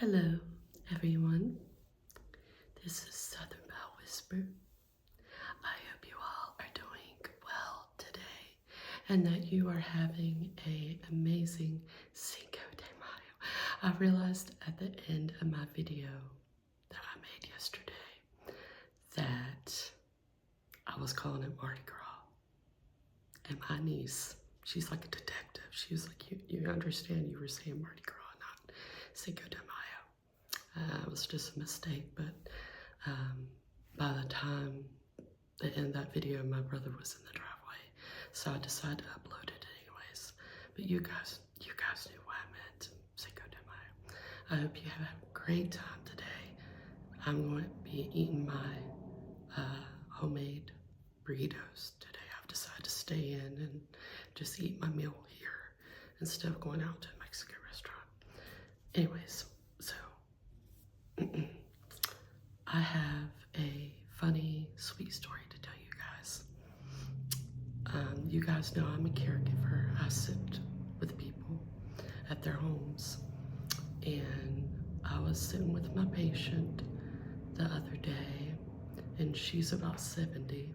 Hello, everyone. This is Southern Belle Whisper. I hope you all are doing well today and that you are having an amazing Cinco de Mayo. I realized at the end of my video that I made yesterday that I was calling it Mardi Gras. And my niece, she's like a detective. She was like, you understand you were saying Mardi Gras, not Cinco de Mayo. It was just a mistake, but by the time the end of that video, my brother was in the driveway, so I decided to upload it anyways. But you guys knew what I meant, Cinco de Mayo. I hope you have a great time today. I'm going to be eating my homemade burritos today. I've decided to stay in and just eat my meal here instead of going out to a Mexican restaurant. Anyways, so I have a funny, sweet story to tell you guys. You guys know I'm a caregiver. I sit with people at their homes, and I was sitting with my patient the other day, and she's about 70,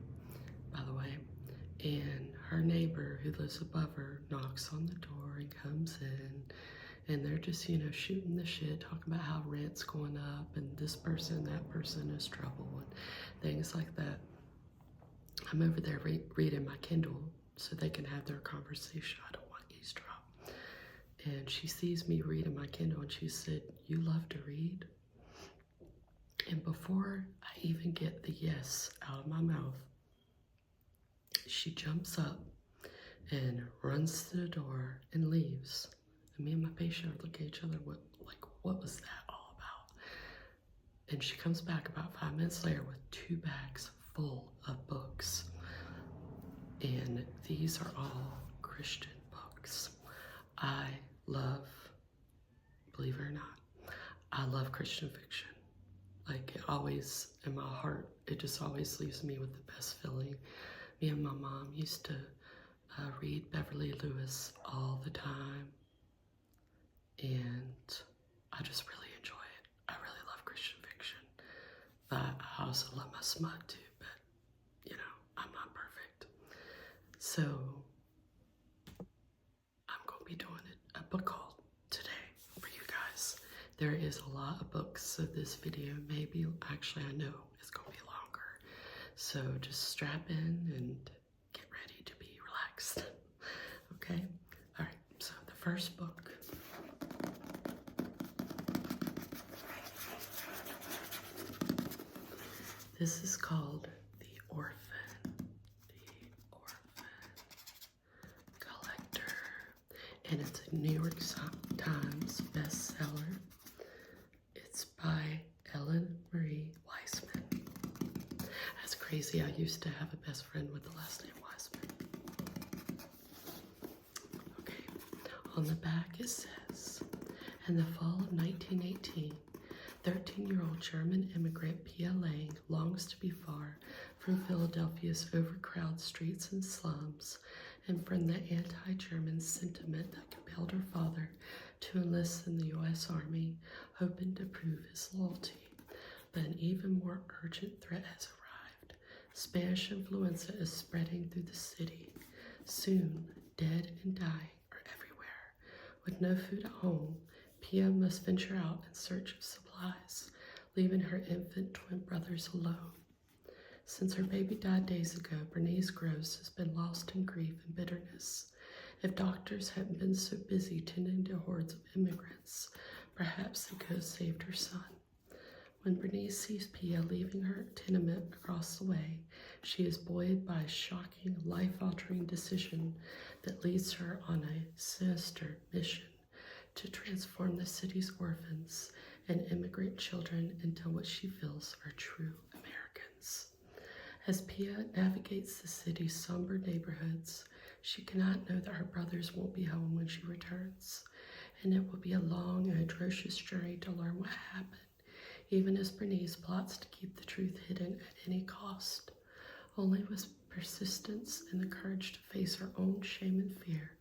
by the way, and her neighbor who lives above her knocks on the door and comes in, and they're just, shooting the shit, talking about how rent's going up and this person, that person is trouble and things like that. I'm over there reading my Kindle so they can have their conversation. I don't want eavesdrop. And she sees me reading my Kindle and she said, "You love to read?" And before I even get the yes out of my mouth, she jumps up and runs to the door and leaves. And me and my patient are looking at each other, what was that all about? And she comes back about 5 minutes later with 2 bags full of books. And these are all Christian books. I love, believe it or not, I love Christian fiction. Like, it always, in my heart, it just always leaves me with the best feeling. Me and my mom used to read Beverly Lewis all the time. And I just really enjoy it. I really love Christian fiction. But I also love my smut too, but I'm not perfect. So I'm going to be doing a book haul today for you guys. There is a lot of books, so this video actually I know it's going to be longer. So just strap in and get ready to be relaxed. Okay? All right, so the first book. This is called The Orphan Collector, and it's a New York Times bestseller. It's by Ellen Marie Weisman. That's crazy. I used to have a best friend with the last name Weisman. Okay, on the back it says, in the fall of 1918, 13-year-old German immigrant Pia Lang longs to be far from Philadelphia's overcrowded streets and slums and from the anti-German sentiment that compelled her father to enlist in the U.S. Army, hoping to prove his loyalty. But an even more urgent threat has arrived. Spanish influenza is spreading through the city. Soon, dead and dying are everywhere. With no food at home, Pia must venture out in search of supplies, leaving her infant twin brothers alone. Since her baby died days ago, Bernice Gross has been lost in grief and bitterness. If doctors hadn't been so busy tending to hordes of immigrants, perhaps they could have saved her son. When Bernice sees Pia leaving her tenement across the way, she is buoyed by a shocking, life-altering decision that leads her on a sinister mission to transform the city's orphans and immigrant children into what she feels are true Americans. As Pia navigates the city's somber neighborhoods, she cannot know that her brothers won't be home when she returns, and it will be a long and atrocious journey to learn what happened, even as Bernice plots to keep the truth hidden at any cost. Only with persistence and the courage to face her own shame and fear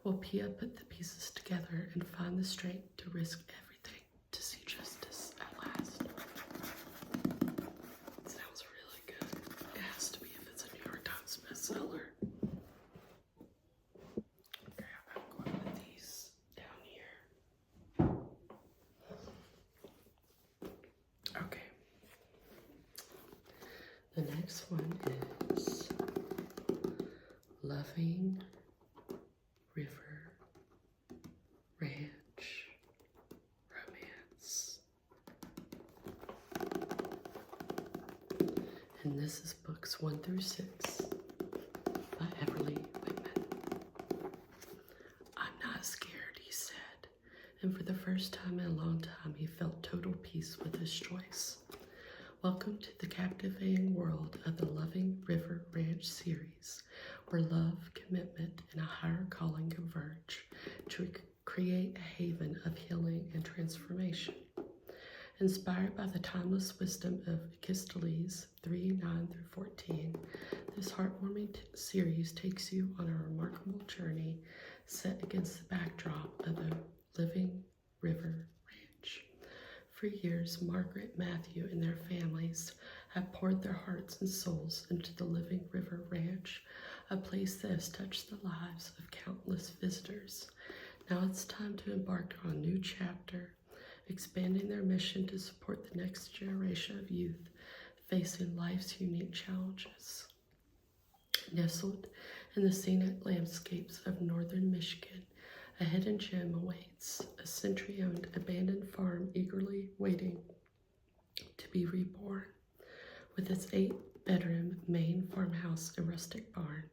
will Pia put the pieces together and find the strength to risk everything to see justice. next one is Loving River Ranch Romance. And this is books 1 through 6 by Everly Whitman. I'm not scared, he said, and for the first time in a long time he felt total peace with his choice. Welcome to the captivating world of the Loving River Ranch series, where love, commitment, and a higher calling converge to create a haven of healing and transformation. Inspired by the timeless wisdom of Achilles 3:9-14, this heartwarming series takes you on a remarkable journey set against the backdrop of the Living River Ranch. For years, Margaret, Matthew, and their families have poured their hearts and souls into the Living River Ranch, a place that has touched the lives of countless visitors. Now it's time to embark on a new chapter, expanding their mission to support the next generation of youth facing life's unique challenges. Nestled in the scenic landscapes of northern Michigan, a hidden gem awaits, a century-owned abandoned farm eagerly waiting to be reborn. With its 8-bedroom main farmhouse and rustic barn,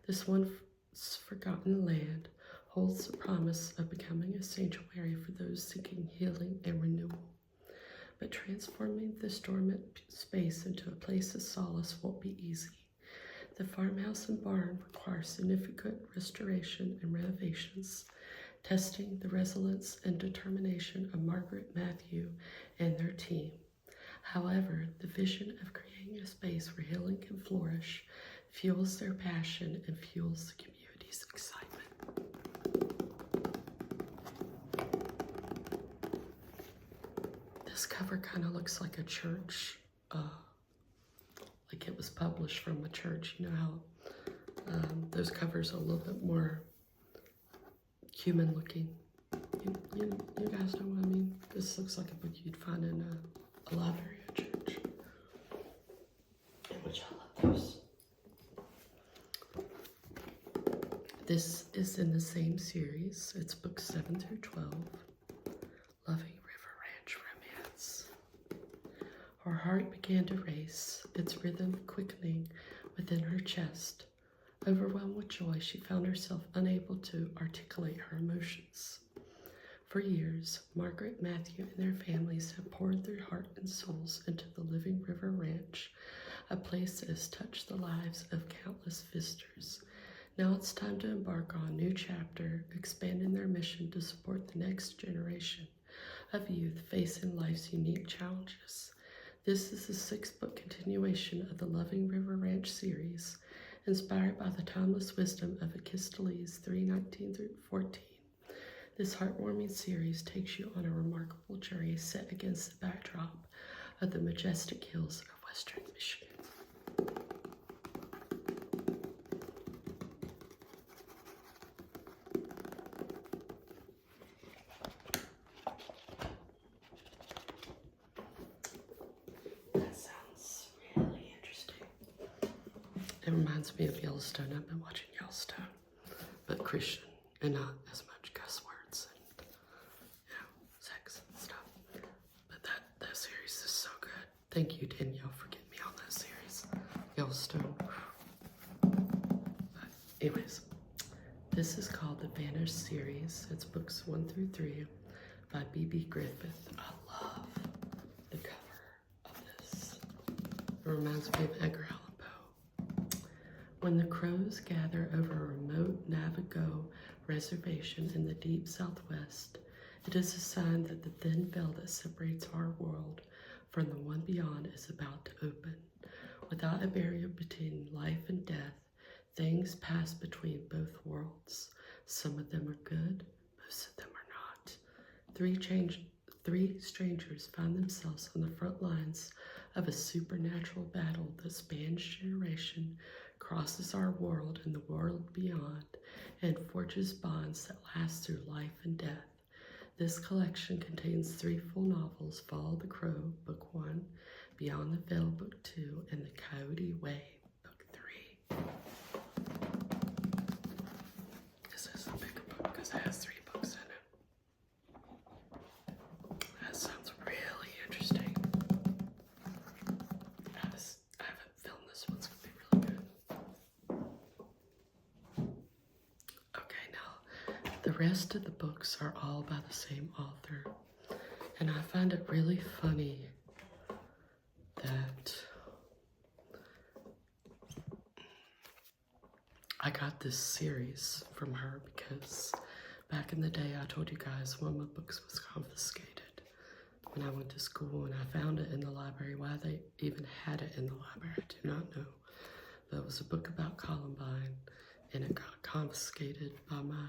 this once forgotten land holds the promise of becoming a sanctuary for those seeking healing and renewal. But transforming this dormant space into a place of solace won't be easy. The farmhouse and barn require significant restoration and renovations, testing the resilience and determination of Margaret, Matthew, and their team. However, the vision of creating a space where healing can flourish fuels their passion and fuels the community's excitement. This cover kind of looks like a church, like it was published from a church. You know how those covers are a little bit more human looking. You guys know what I mean? This looks like a book you'd find in a library at church. Which I love those. This is in the same series. It's books 7-12. Loving River Ranch Romance. Her heart began to race, its rhythm quickening within her chest. Overwhelmed with joy, she found herself unable to articulate her emotions. For years, Margaret, Matthew, and their families have poured their heart and souls into the Living River Ranch, a place that has touched the lives of countless visitors. Now it's time to embark on a new chapter, expanding their mission to support the next generation of youth facing life's unique challenges. This is the 6-book continuation of the Loving River Ranch series, inspired by the timeless wisdom of Achilles 3:19-14. This heartwarming series takes you on a remarkable journey set against the backdrop of the majestic hills of western Michigan. That sounds really interesting. It reminds me of Yellowstone. I've been watching Yellowstone, but Christian and not as much cuss words and sex and stuff. But that series is so good. Thank you, Danielle, for getting me on that series, Yellowstone. But anyways, this is called the Banish series. It's books 1-3 by B.B. Griffith. I love the cover of this. It reminds me of Edgar Allan Poe. When the crows gather over a remote Navajo reservation in the deep Southwest, it is a sign that the thin veil that separates our world from the one beyond is about to open. Without a barrier between life and death, things pass between both worlds. Some of them are good, most of them are not. Three strangers find themselves on the front lines of a supernatural battle that spans generation, crosses our world and the world beyond, and forges bonds that last through life and death. This collection contains 3 full novels: Follow the Crow, Book 1, Beyond the Veil, Book 2, and The Coyote Way, Book 3. This is a bigger book because it has 3 books in it. That sounds really interesting. I haven't filmed this one, it's going to be really good. Okay, now the rest of the books are all by the same author. And I find it really funny that I got this series from her because back in the day I told you guys one of my books was confiscated when I went to school, and I found it in the library. Why they even had it in the library, I do not know. But it was a book about Columbine, and it got confiscated by my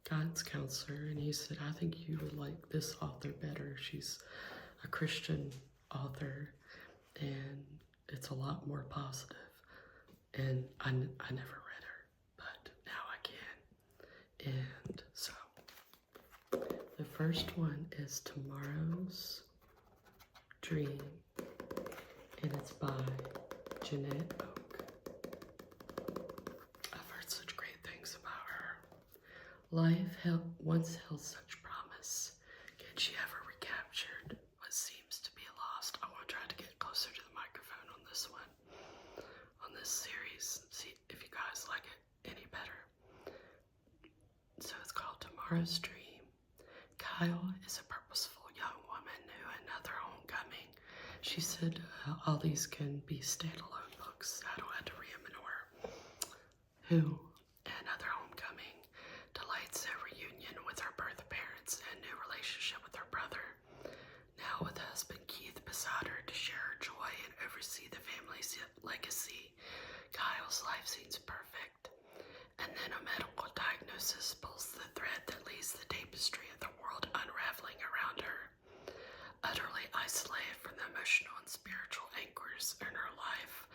guidance counselor, and he said, I think you would like this author better. She's a Christian author, and it's a lot more positive. And I never read her, but now I can. And so, the first one is Tomorrow's Dream, and it's by Jeanette Oak. I've heard such great things about her. Life once held such promise. Can she ever recapture what seems to be lost? I want to try to get closer to the microphone on this one, on this series, see if you guys like it any better. So it's called Tomorrow's Dream. Kyle is a purposeful young woman who another homecoming. She said all these can be standalone books. I don't have to read them in order. Who, another homecoming, delights a reunion with her birth parents and new relationship with her brother. Now with husband Keith beside her to share her joy and oversee the family's legacy, Kyle's life seems perfect. And then a medical diagnosis pulls the thread that leaves the tapestry of the world unraveling around her. Utterly isolated from the emotional and spiritual anchors in her life,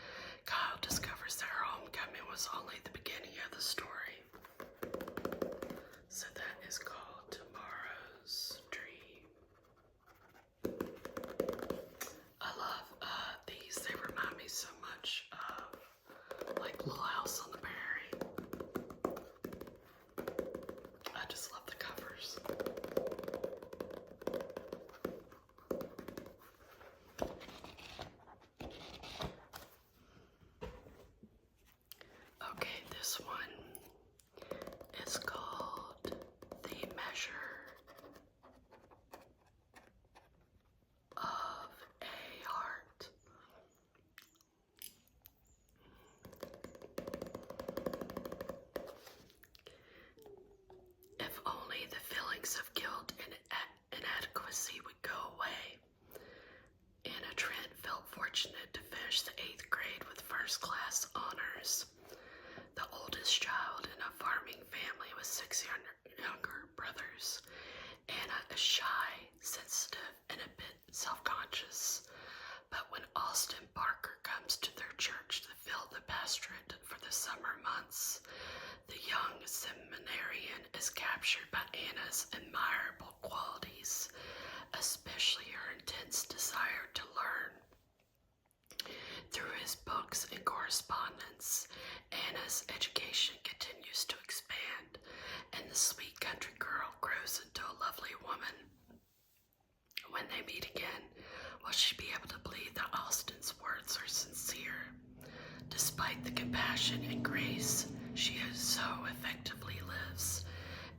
Kyle discovers that her homecoming was only the beginning of the story. So that is called Tomorrow's Dream. I love these. They remind me so much of like Little House on the Prairie. I just love the covers. Okay, this one is called The Measure of a Heart. If only the feelings of guilt and inadequacy would go away. Anna Trent felt fortunate to finish the 8th grade with first-class honors. The oldest child in a farming family with 6 younger brothers. Anna is shy, sensitive, and a bit self-conscious. But when Austin Parker comes to their church to fill the pastorate for the summer months, the young seminarian is captured by Anna's admirable qualities, especially her intense desire to learn. Through his books and correspondence, Anna's education continues to expand, and the sweet country girl grows into a lovely woman. When they meet again, will she be able to believe that Austin's words are sincere? Despite the compassion and grace she so effectively lives,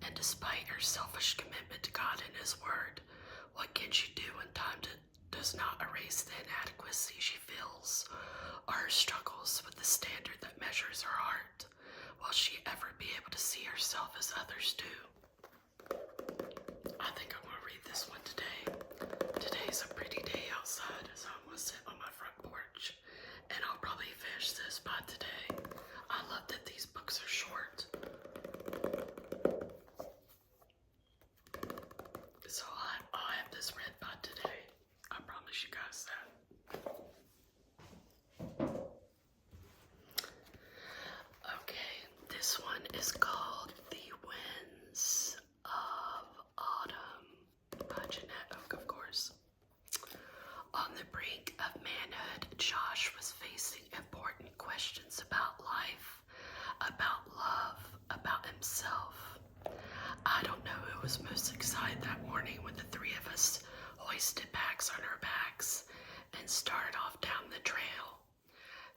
and despite her selfish commitment to God and His Word, what can she do when time does not erase the inadequacy she feels, or her struggles with the standard that measures her heart? Will she ever be able to see herself as others do? I think I'm going to read this one today. Today's a pretty day outside, so I'm going to sit on my front porch, and I'll probably finish this by today. I love that these books are short. So I'll have this read by today. I promise you guys that. Okay, this one is called The Winds of Autumn by Jeanette Oak, of course. On the brink of man Josh was facing important questions about life, about love, about himself. I don't know who was most excited that morning when the three of us hoisted bags on our backs and started off down the trail.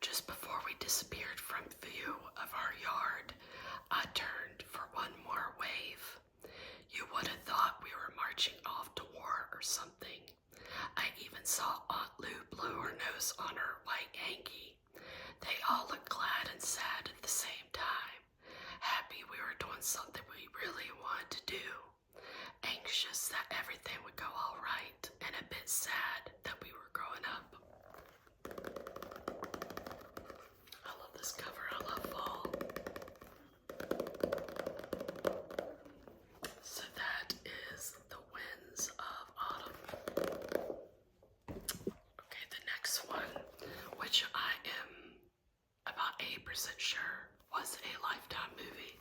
Just before we disappeared from view of our yard, I turned for one more wave. You would have thought we were marching off to war or something. I even saw Aunt Lou blow her nose on her white hanky. They all looked glad and sad at the same time, happy we were doing something we really wanted to do, anxious that everything would go all right, and a bit sad that we were growing up. I love this cover. I love fall. So that is The Winds of Autumn. Okay, the next one, which I am about 80% sure was a Lifetime movie.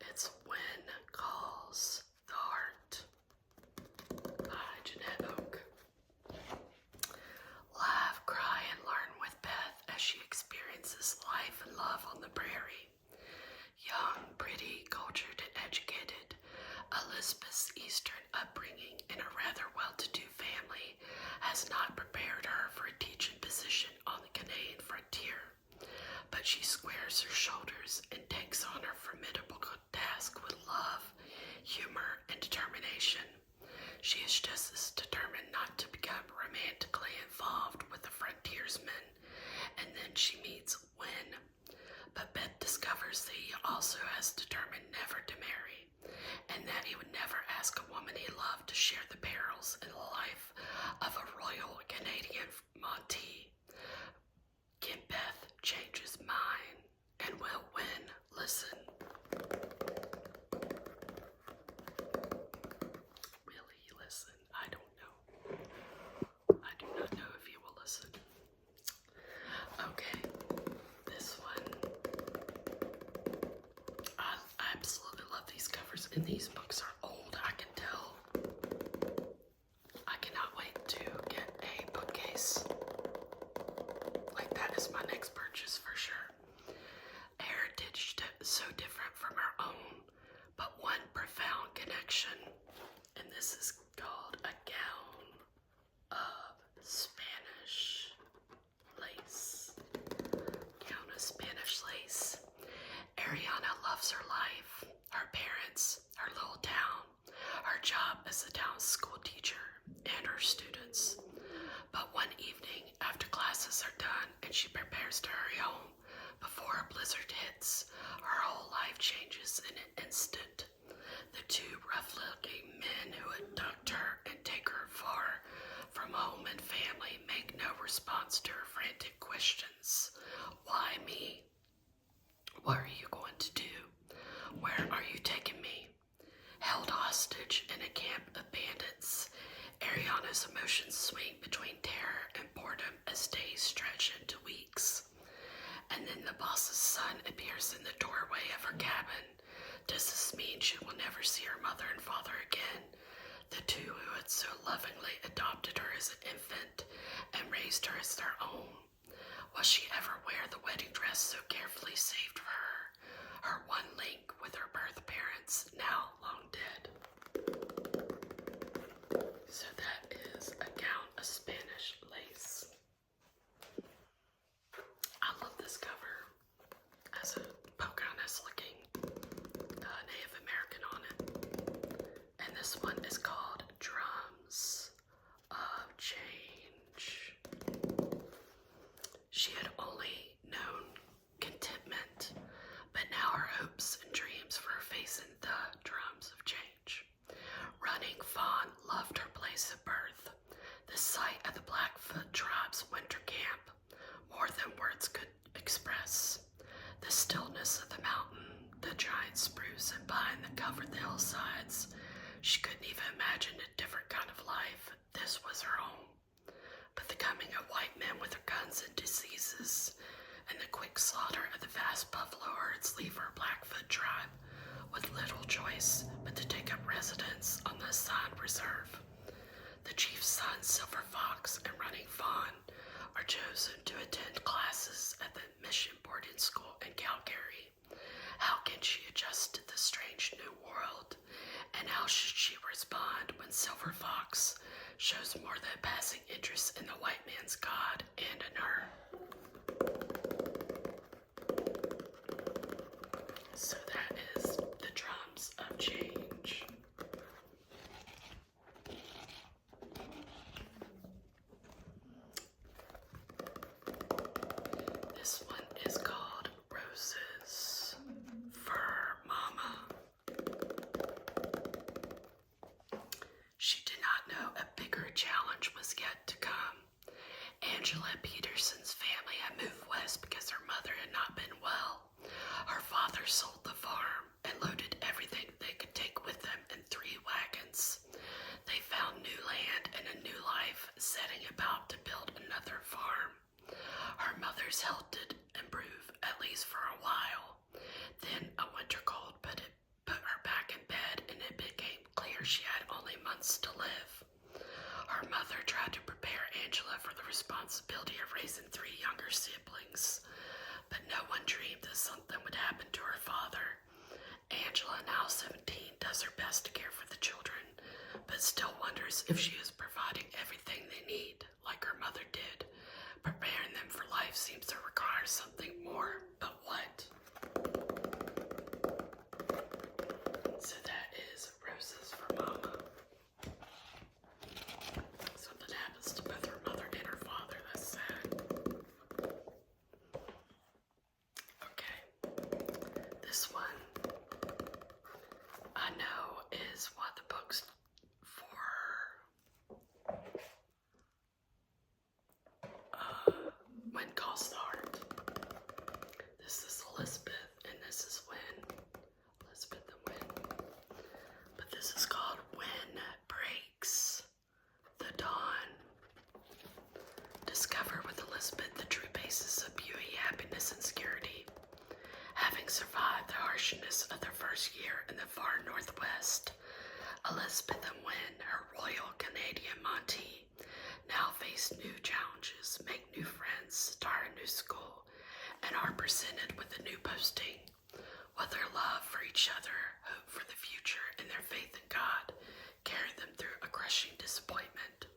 It's When Calls the Heart by Jeanette Oak. Laugh, cry, and learn with Beth as she experiences life and love on the prairie. Young, pretty, cultured, and educated, Elizabeth's Eastern upbringing in a rather well-to-do family has not prepared her for a teaching position on the Canadian frontier, but she squares her shoulders and takes on her formidable task with love, humor, and determination. She is just as determined not to become romantically involved with the frontiersman, and then she meets Win. But Beth discovers that he also has determined never to marry, and that he would never ask a woman he loved to share the perils in the life of a royal Canadian Montee. Can Beth change his mind, and will Win listen? Will he listen? I don't know. I do not know if he will listen. Okay, this one. I absolutely love these covers, and these books are old, I can tell. I cannot wait to get a bookcase. Like, that is my next purchase for sure. Heritage so different from our own, but one profound connection. And this is called A Gown of Spanish Lace. Gown of Spanish Lace. Ariana loves her life, her parents, her little town, her job as a town school teacher, and her students. But one evening, after classes are done and she prepares to hurry home before a blizzard hits, her whole life changes in an instant. The two rough-looking men who abduct her and take her far from home and family make no response to her frantic questions. Why me? What are you going to do? Where are you taking me? Held hostage in a camp of bandits, Ariana's emotions swing between terror and boredom as days stretch into weeks. And then the boss's son appears in the doorway of her cabin. Does this mean she will never see her mother and father again? The two who had so lovingly adopted her as an infant and raised her as their own. Will she ever wear the wedding dress so carefully saved for her? Her one link with her birth parents, now long dead. So that is A Gown of Spanish Lace. I love this cover. Has a Pocahontas looking Native American on it. And this one is called Drums of Change. She had only known contentment, but now her hopes and dreams were facing the drums of change. Running Fawn loved her place of birth, the site of the Blackfoot tribe's winter camp, more than words could express. The stillness of the mountain, the giant spruce and pine that covered the hillsides. She couldn't even imagine a different kind of life. This was her home. But the coming of white men with their guns and diseases, and the quick slaughter of the vast buffalo herds leave her Blackfoot tribe with little choice but to take up residence on the assigned reserve. The chief's son, Silver Fox, and Running Fawn are are chosen to attend classes at the mission boarding school in Calgary. How can she adjust to the strange new world? And how should she respond when Silver Fox shows more than passing interest in the white man's god and in her? So that is the Drums of Change. This one is called Roses for Mama. She did not know a bigger challenge was yet to come. Angela Peterson's family had moved west because her mother had not been well. Her father sold the farm and loaded everything they could take with them in 3 wagons. They found new land and a new life, setting about to build another farm. Her mother's health did improve, at least for a while. Then a winter cold put her back in bed, and it became clear she had only months to live. Her mother tried to prepare Angela for the responsibility of raising 3 younger siblings, but no one dreamed that something would happen to her father. Angela, now 17, does her best to care for the children, but still wonders if she is providing everything they need, like her mother did. Preparing them for life seems to require something more, but what? So that is Roses for Mama. Something happens to both her mother and her father. That's sad. Okay. This one I know is one of the books for When Calls the Heart. This is Elizabeth, and this is When. Elizabeth and When. But this is called When Breaks the Dawn. Discover with Elizabeth the true basis of beauty, happiness, and security. Having survived the harshness of their first year in the far northwest, Elizabeth and Wynne, her royal Canadian Montee, now face new challenges, make new friends, start a new school, and are presented with a new posting. With their love for each other, hope for the future, and their faith in God carry them through a crushing disappointment.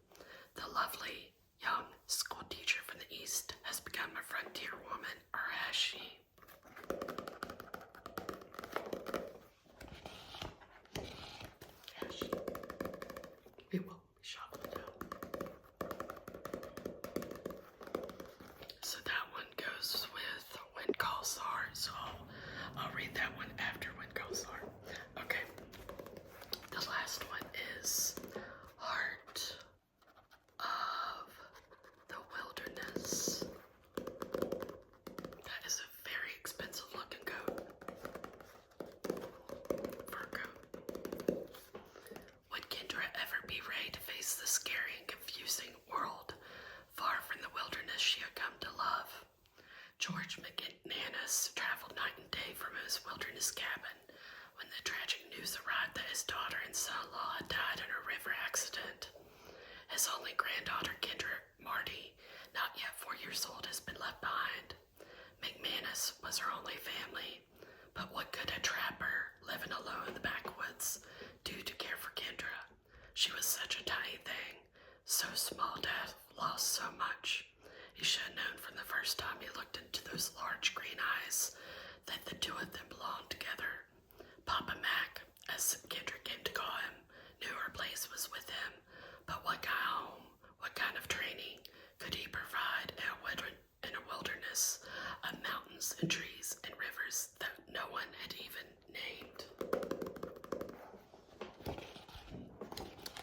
The lovely young school teacher from the East has become a frontier woman, or has she? We will be shuffling down. So that one goes with When Calls the Heart. So I'll read that one after When Calls the Heart. Okay. The last one is Heart of the Wilderness. That is a very expensive looking coat. Fur coat. Would Kendra ever be ready to face the scary and confusing world far from the wilderness she had come to love? George McManus traveled night and day from his wilderness cabin when the tragic news arrived that his daughter and son-in-law had died in a river accident. His only granddaughter, Kendra Marty, not yet 4 years old, has been left behind. McManus was her only family, but what could a trapper living alone in the backwoods do to care for Kendra? She was such a tiny thing, so small to have lost so much. He should have known from the first time he looked into those large green eyes that the two of them belonged together. Papa Mac, as Kendra came to call him, knew her place was with him, but what kind of home, what kind of training could he provide in a wilderness of mountains and trees and rivers that no one had even named?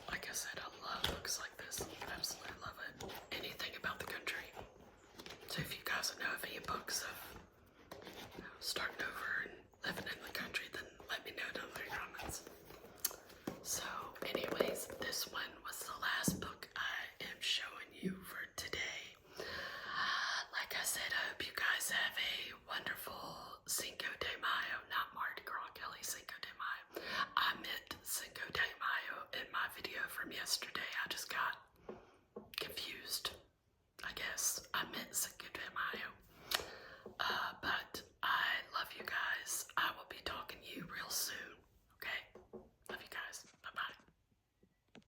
Like I said, I love books like this. I absolutely love it. Anything about the country. So if you guys know of any books of starting over and living in the country, then let me know down in the comments. So anyways, this one was the last book I am showing you for today. Like I said, I hope you guys have a wonderful Cinco de Mayo, not Mardi Gras, Kelly, Cinco de Mayo. I meant Cinco de Mayo in my video from yesterday. I just got